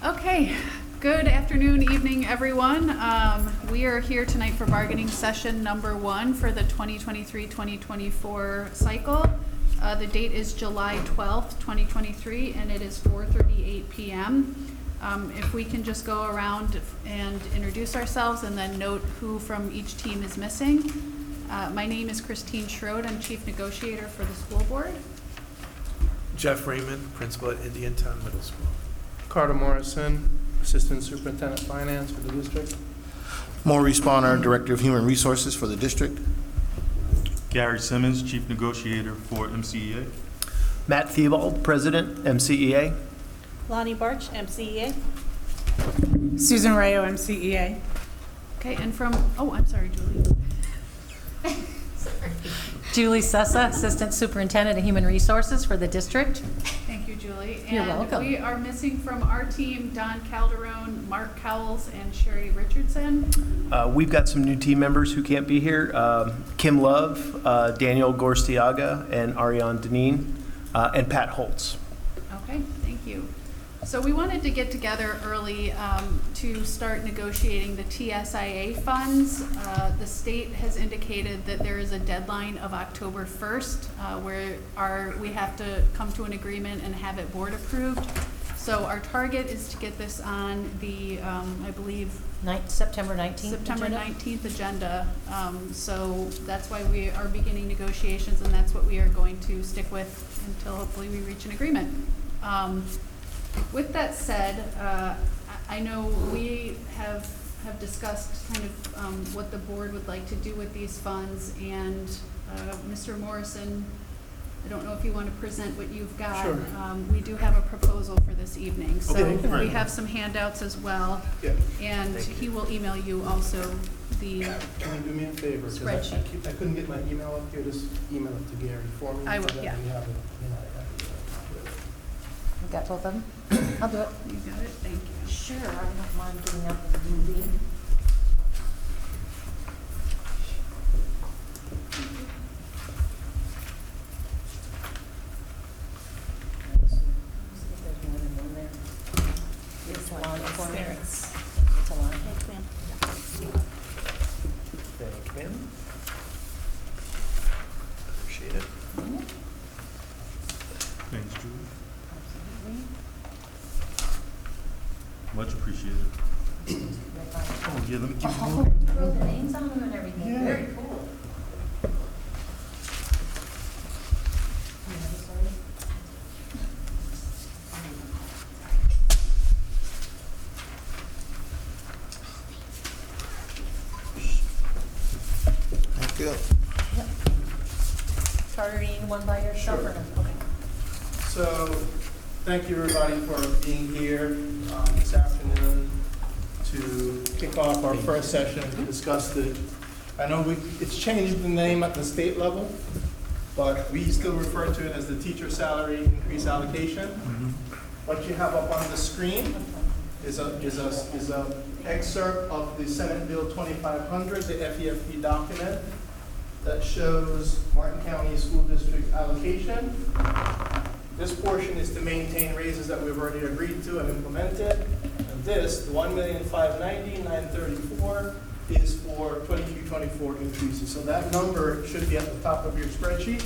Okay, good afternoon, evening, everyone. We are here tonight for bargaining session number 1 for the 2023-2024 cycle. The date is July 12th, 2023, and it is 4:38 p.m. If we can just go around and introduce ourselves and then note who from each team is missing. My name is Christine Schroed. I'm Chief Negotiator for the school board. Jeff Raymond, Principal at Indiantown Middle School. Carter Morrison, Assistant Superintendent of Finance for the district. Maurice Bonner, Director of Human Resources for the district. Gary Simmons, Chief Negotiator for MCEA. Matt Theobald, President, MCEA. Lonnie Barch, MCEA. Susan Rayo, MCEA. Okay, and from, I'm sorry, Julie. Julie Sessa, Assistant Superintendent of Human Resources for the district. Thank you, Julie. You're and welcome. We are missing from our team Don Calderon, Mark Cowles, and Sherry Richardson. We've got some new team members who can't be here. Kim Love, Daniel Gorstiaga, and Ariane Deneen, and Pat Holtz. Okay, thank you. So we wanted to get together early to start negotiating the TSIA funds. The state has indicated that there is a deadline of October 1st where we have to come to an agreement and have it board approved. So our target is to get this on the, I believe, September 19th. September 19th agenda. So that's why we are beginning negotiations, and that's what we are going to stick with until hopefully we reach an agreement. With that said, I know we have discussed kind of what the board would like to do with these funds, and Mr. Morrison, I don't know if you want to present what you've got. Sure. We do have a proposal for this evening, so Okay, we have some handouts as well, Yeah. and he will email you also the Can you do me a favor? 'Cause spreadsheet. I couldn't get my email up here. Just email it to Gary for me. I will, so that yeah. we have it, You got both of them? I'll do it. You got it, thank you. Sure, I don't mind getting up and moving. It's a line for me. It's a line. Thank you. Appreciate it. Thanks, Julie. Absolutely. Much appreciated. Oh, yeah, let me keep it Oh, moving. throw the names on them and everything. Yeah. Very cool. Thank you. Yep. Carter, you need one by yourself Sure. or no? Okay. So, thank you everybody for being here this afternoon to kick off our first session to discuss I know it's changed the name at the state level, but we still refer to it as the teacher salary increase allocation. What you have up on the screen is a excerpt of the Senate Bill 2500, the FEFP document that shows Martin County School District allocation. This portion is to maintain raises that we've already agreed to and implemented. And this, the $1,590,934, is for 23-24 increases. So that number should be at the top of your spreadsheet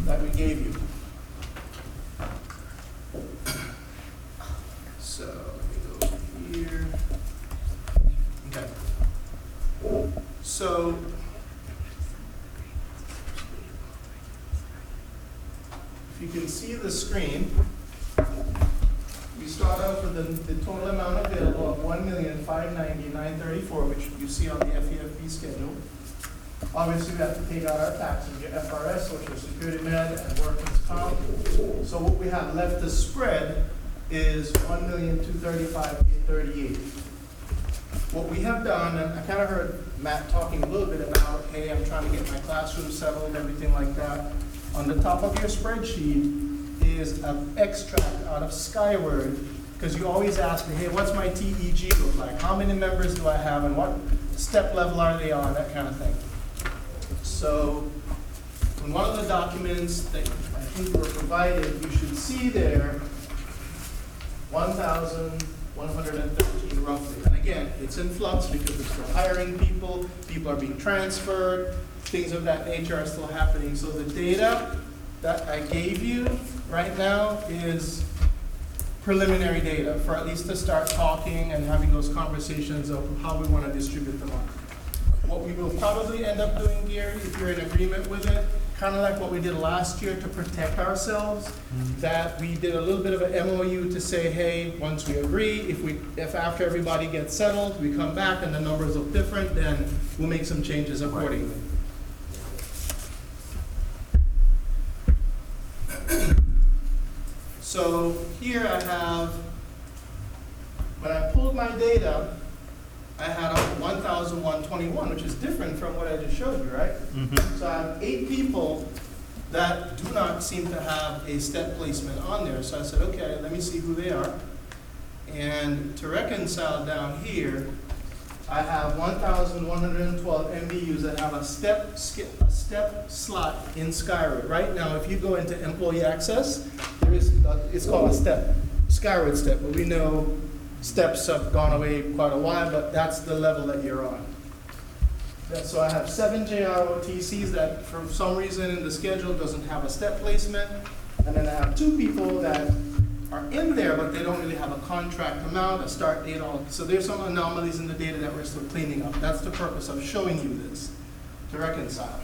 that we gave you. So let me go here. Okay. So if you can see the screen, we start off with the total amount available of $1,590,934, which you see on the FEFP schedule. Obviously, we have to take out our taxes, your FRS, Social Security Med, and workers' comp. So what we have left to spread is $1,235,838. What we have done, and I kind of heard Matt talking a little bit about, hey, I'm trying to get my classroom settled and everything like that. On the top of your spreadsheet is an extract out of Skyward, because you always ask me, hey, what's my TEG look like? How many members do I have, and what step level are they on, that kind of thing. So in one of the documents that I think were provided, you should see there 1,000 113 roughly. And again, it's in flux because we're still hiring people, people are being transferred, things of that nature are still happening. So the data that I gave you right now is preliminary data for at least to start talking and having those conversations of how we want to distribute the money. What we will probably end up doing, Gary, if you're in agreement with it, kind of like what we did last year to protect ourselves, that we did a little bit of an MOU to say, hey, once we agree, if after everybody gets settled, we come back and the numbers look different, then we'll make some changes accordingly. So here I have, when I pulled my data, I had 1,121, which is different from what I just showed you, right? So I have 8 people that do not seem to have a step placement on there. So I said, okay, let me see who they are. And to reconcile down here, I have 1,112 MBUs that have a step slot in Skyward. Right now, if you go into employee access, there is it's called a step, Skyward step, but we know steps have gone away quite a while, but that's the level that you're on. So I have 7 JROTCs that for some reason in the schedule doesn't have a step placement, and then I have 2 people that are in there, but they don't really have a contract amount, a start date, all. So there's some anomalies in the data that we're still cleaning up. That's the purpose of showing you this, to reconcile.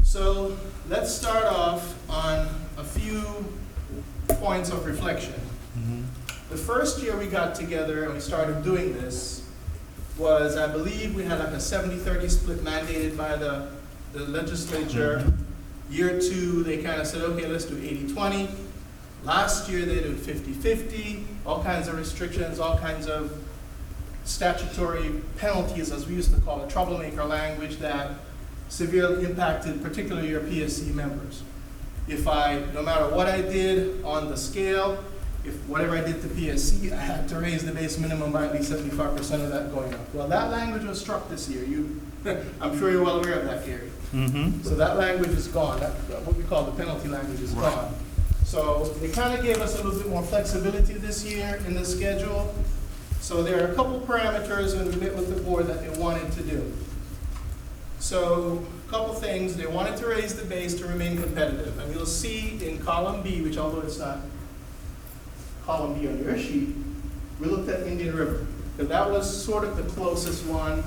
So let's start off on a few points of reflection. The first year we got together and we started doing this was, I believe we had like a 70-30 split mandated by the legislature. Year 2, they kind of said, okay, let's do 80-20. Last year, they did 50-50, all kinds of restrictions, all kinds of statutory penalties, as we used to call it, troublemaker language that severely impacted particularly your PSC members. No matter what I did on the scale, if whatever I did to PSC, I had to raise the base minimum by at least 75% of that going up. Well, that language was struck this year. I'm sure you're well aware of that, Gary. So that language is gone. What we call the penalty language is gone. So they kind of gave us a little bit more flexibility this year in the schedule. So there are a couple parameters when we met with the board that they wanted to do. So a couple things. They wanted to raise the base to remain competitive. And you'll see in column B, which although it's not column B on your sheet, we looked at Indian River. Because that was sort of the closest one.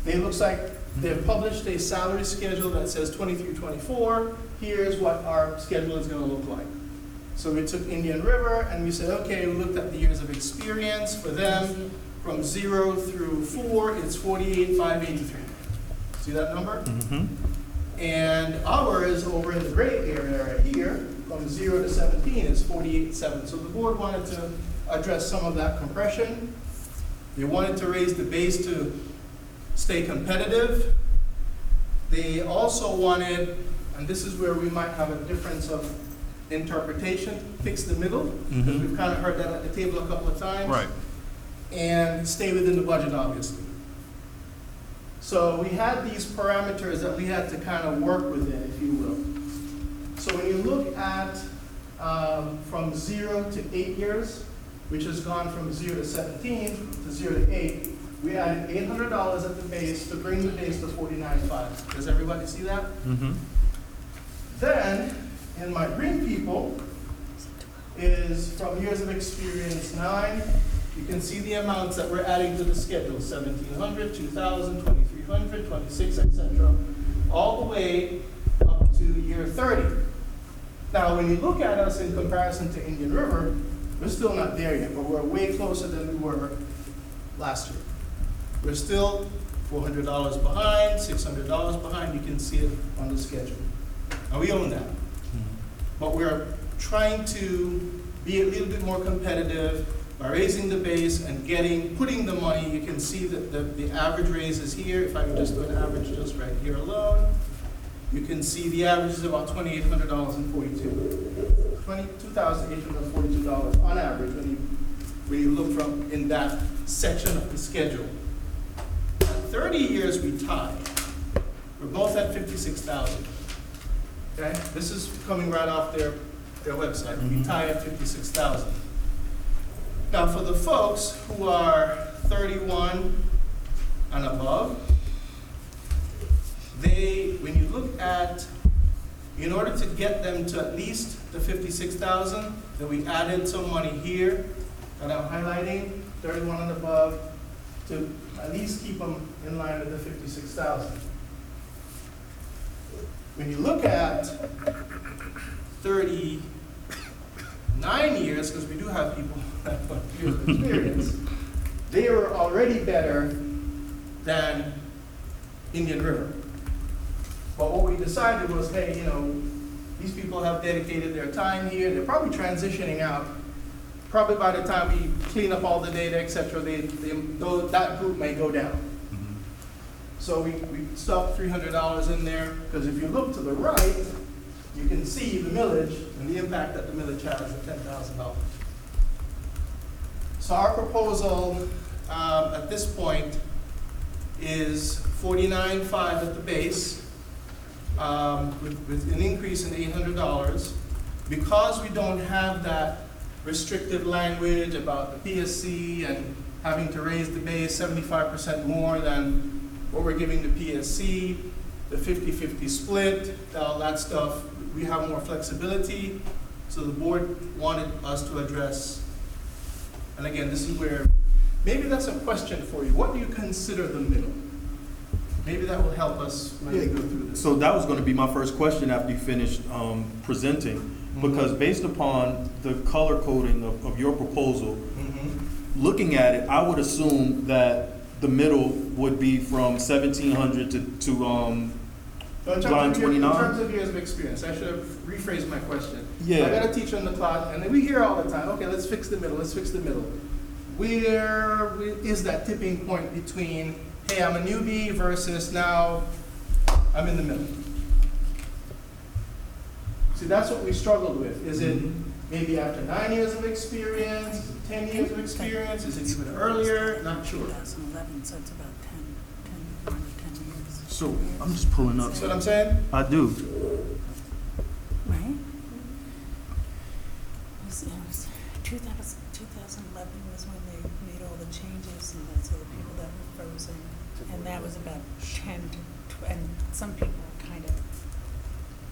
It looks like they've published a salary schedule that says 23-24. Here's what our schedule is going to look like. So we took Indian River and we said, okay, we looked at the years of experience for them. From 0 through 4, it's 48,583. See that number? And ours over in the gray area right here, from 0 to 17 is 48.7. So the board wanted to address some of that compression. They wanted to raise the base to stay competitive. They also wanted, and this is where we might have a difference of interpretation, fix the middle, because we've kind of heard that at the table a couple of times. Right. And stay within the budget, obviously. So we had these parameters that we had to kind of work within, if you will. So when you look at from 0 to 8 years, which has gone from 0 to 17 to 0 to 8, we added $800 at the base to bring the base to 49.5. Does everybody see that? Then, in my green people, is from years of experience 9. You can see the amounts that we're adding to the schedule: 1,700, 2,000, 2,300, 26, etc., all the way up to year 30. Now, when you look at us in comparison to Indian River, we're still not there yet, but we're way closer than we were last year. We're still $400 behind, $600 behind. You can see it on the schedule. And we own that. But we're trying to be a little bit more competitive by raising the base and putting the money. You can see that the average raise is here. If I can just do an average just right here alone, you can see the average is about $2,842 on average when you look from in that section of the schedule. At 30 years, we tie. We're both at 56,000. Okay, this is coming right off their website. We tie at 56,000. Now, for the folks who are 31 and above, when you look at, in order to get them to at least the 56,000, then we added some money here that I'm highlighting, 31 and above, to at least keep them in line with the 56,000. When you look at 39 years, because we do have people that have years of experience, they are already better than Indian River. But what we decided was, hey, these people have dedicated their time here. They're probably transitioning out. Probably by the time we clean up all the data, et cetera, that group may go down. So we stuck $300 in there, because if you look to the right, you can see the millage and the impact that the millage has at $10,000. So our proposal at this point is $49,500 at the base, with an increase in $800. Because we don't have that restrictive language about the PSC and having to raise the base 75% more than what we're giving the PSC, the 50-50 split, all that stuff, we have more flexibility. So the board wanted us to address, and again, this is where, maybe that's a question for you. What do you consider the middle? Maybe that will help us when we go through this. So that was going to be my first question after you finished presenting, because based upon the color coding of your proposal, looking at it, I would assume that the middle would be from 1,700 to line 29. In terms of years of experience, I should have rephrased my question. Yeah. I got a teacher on the clock, and we hear all the time, okay, let's fix the middle, let's fix the middle. Where is that tipping point between, hey, I'm a newbie versus now I'm in the middle? See, that's what we struggled with. Is it maybe after 9 years of experience? Is it 10 years of experience? Is it even earlier? Not sure. 2011, so it's about 10 years. So I'm just pulling up. See what I'm saying? I do. Right? It was 2011 was when they made all the changes, and that's all the people that were frozen. And that was about 10 to 12, and some people were kind of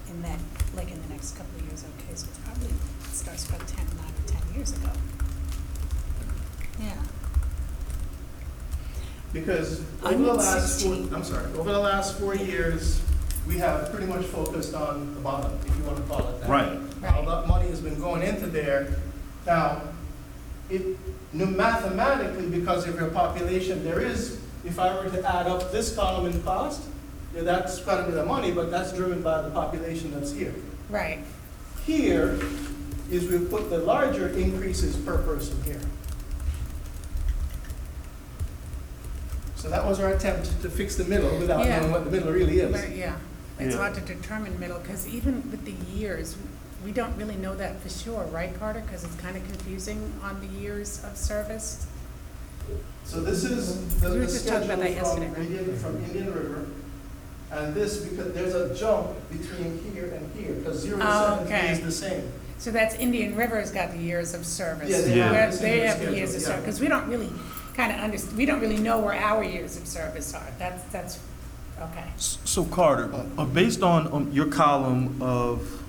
in that, like in the next couple of years, okay, so it probably starts about 9 or 10 years ago. Yeah. Because I'm over the at last 16. over the last 4 years, we have pretty much focused on the bottom, if you want to call it that. Right. All that money has been going into there. Now, mathematically, because of your population, there is, if I were to add up this column in cost, that's quite a bit of money, but that's driven by the population that's here. Right. Here is we put the larger increases per person here. So that was our attempt to fix the middle without Yeah. knowing what the middle really is. But, yeah, it's Yeah. hard to determine middle, because even with the years, we don't really know that for sure, right, Carter? Because it's kind of confusing on the years of service. So this is We were the just talking about that schedule yesterday, right? from Indian River. And this, because there's a jump between here and here, because 0 to Oh, 17 okay. is the same. So that's Indian River's got the years of service. Yeah, they have Where this in they their have the years of schedule, service, yeah. because we don't really kind of we don't really know where our years of service are. That's, okay. So Carter, based on your column of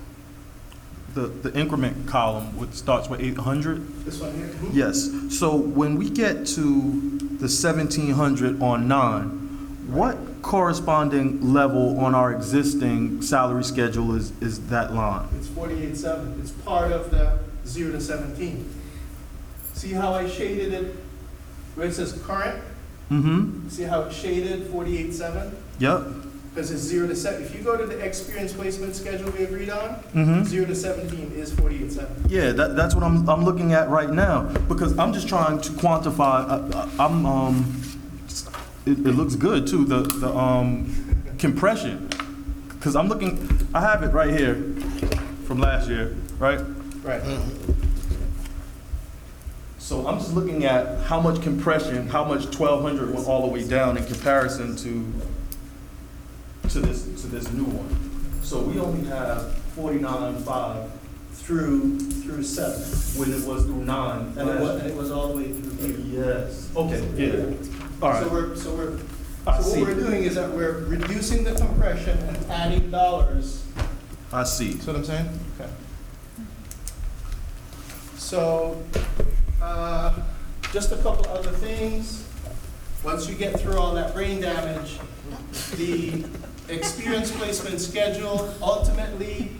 the increment column, which starts with 800. This one here. Yes. So when we get to the 1,700 on 9, what corresponding level on our existing salary schedule is that line? It's 48.7. It's part of the 0 to 17. See how I shaded it where it says current? Mm-hmm. See how it's shaded 48.7? Yep. Because it's 0 to 7. If you go to the experience placement schedule we agreed on, Mm-hmm. 0 to 17 is 48.7. Yeah, that's what I'm looking at right now, because I'm just trying to quantify. It looks good too, the compression, because I'm looking. I have it right here from last year, right? Right. So I'm just looking at how much compression, how much 1,200 went all the way down in comparison to this new one. So we only have 49.5 through 7. When it was through 9. And it was all the way through here. Yes. Okay, yeah. All right. So I what see. we're doing is that we're reducing the compression and adding dollars. I see. See what I'm saying? Okay. So, just a couple other things. Once you get through all that brain damage, the experience placement schedule ultimately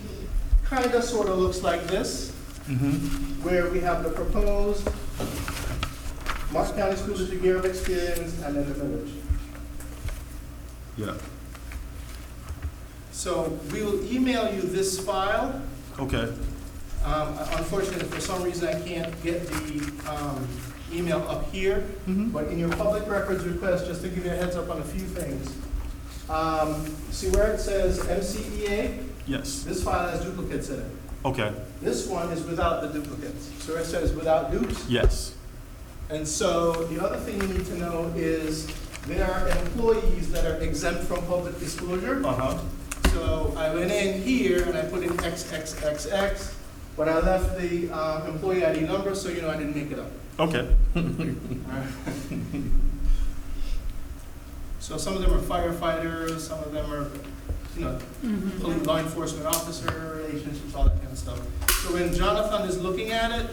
kind of sort of looks like this, where we have the proposed Martin County School District Year of Experience and then the village. Yeah. So we will email you this file. Okay. Unfortunately, for some reason, I can't get the email up here, but in your public records request, just to give you a heads up on a few things. See where it says MCEA? Yes. This file has duplicates in it. Okay. This one is without the duplicates. So where it says without dupes. Yes. And so the other thing you need to know is there are employees that are exempt from public disclosure. So I went in here and I put in XXXX, but I left the employee ID number so you know I didn't make it up. Okay. Alright. So some of them are firefighters, some of them are, you know, police, law enforcement officer relationships, all that kind of stuff. So when Jonathan is looking at it,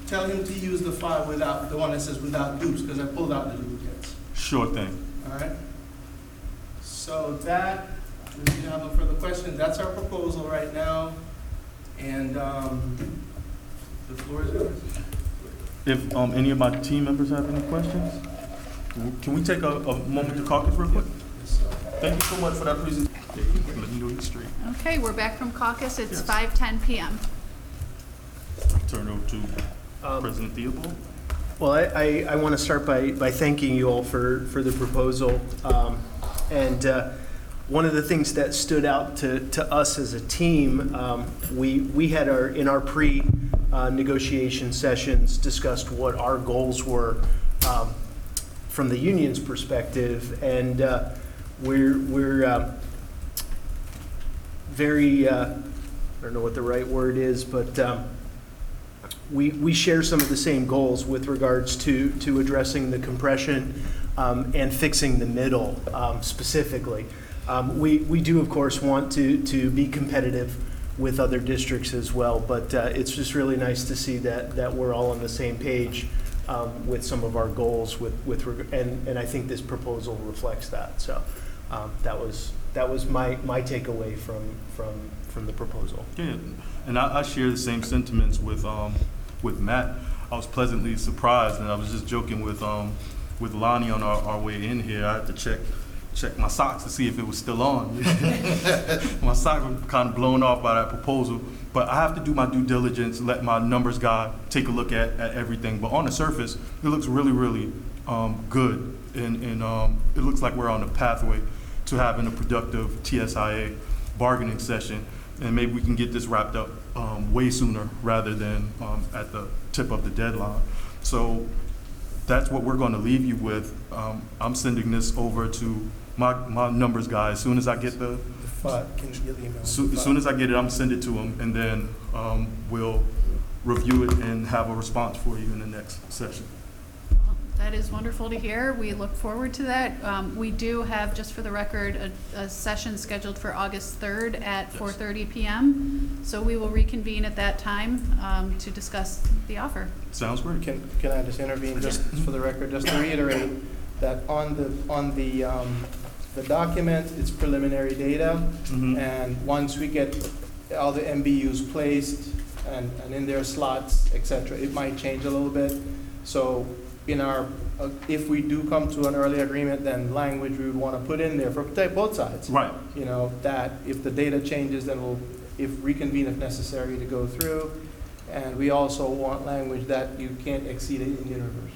tell him to use the file without, the one that says without dupes, because I pulled out the duplicates. Sure thing. All right? So that, if you have no further questions, that's our proposal right now. And the floor is yours. If any of my team members have any questions, can we take a moment to caucus real quick? Thank you so much for that presentation. Let me know you straight. Okay, we're back from caucus. It's Yes. 5:10 p.m. Turn over to President Theobald. Well, I want to start by thanking you all for the proposal. And one of the things that stood out to us as a team, we had in our pre-negotiation sessions discussed what our goals were from the union's perspective, and we're very, I don't know what the right word is, but we share some of the same goals with regards to addressing the compression and fixing the middle specifically. We do, of course, want to be competitive with other districts as well, but it's just really nice to see that we're all on the same page with some of our goals and I think this proposal reflects that. So that was my takeaway from the proposal. Yeah, and I share the same sentiments with Matt. I was pleasantly surprised, and I was just joking with Lonnie on our way in here. I had to check my socks to see if it was still on. My socks were kind of blown off by that proposal, but I have to do my due diligence, let my numbers guy take a look at everything. But on the surface, it looks really, really good, and it looks like we're on a pathway to having a productive TSIA bargaining session, and maybe we can get this wrapped up way sooner rather than at the tip of the deadline. So that's what we're going to leave you with. I'm sending this over to my numbers guy as soon as I get the Can you get the email? as soon as I get it, I'm send it to him, and then we'll review it and have a response for you in the next session. That is wonderful to hear. We look forward to that. We do have, just for the record, a session scheduled for August 3rd at 4:30 p.m. So we will reconvene at that time to discuss the offer. Sounds great. Can I just intervene, just for the record, just to reiterate that on the document, it's preliminary data, and once we get all the MBUs placed and in their slots, et cetera, it might change a little bit. So in our, if we do come to an early agreement, then language we would want to put in there for both sides. Right. You know, that if the data changes, then we'll reconvene if necessary to go through. And we also want language that you can't exceed it in the universe.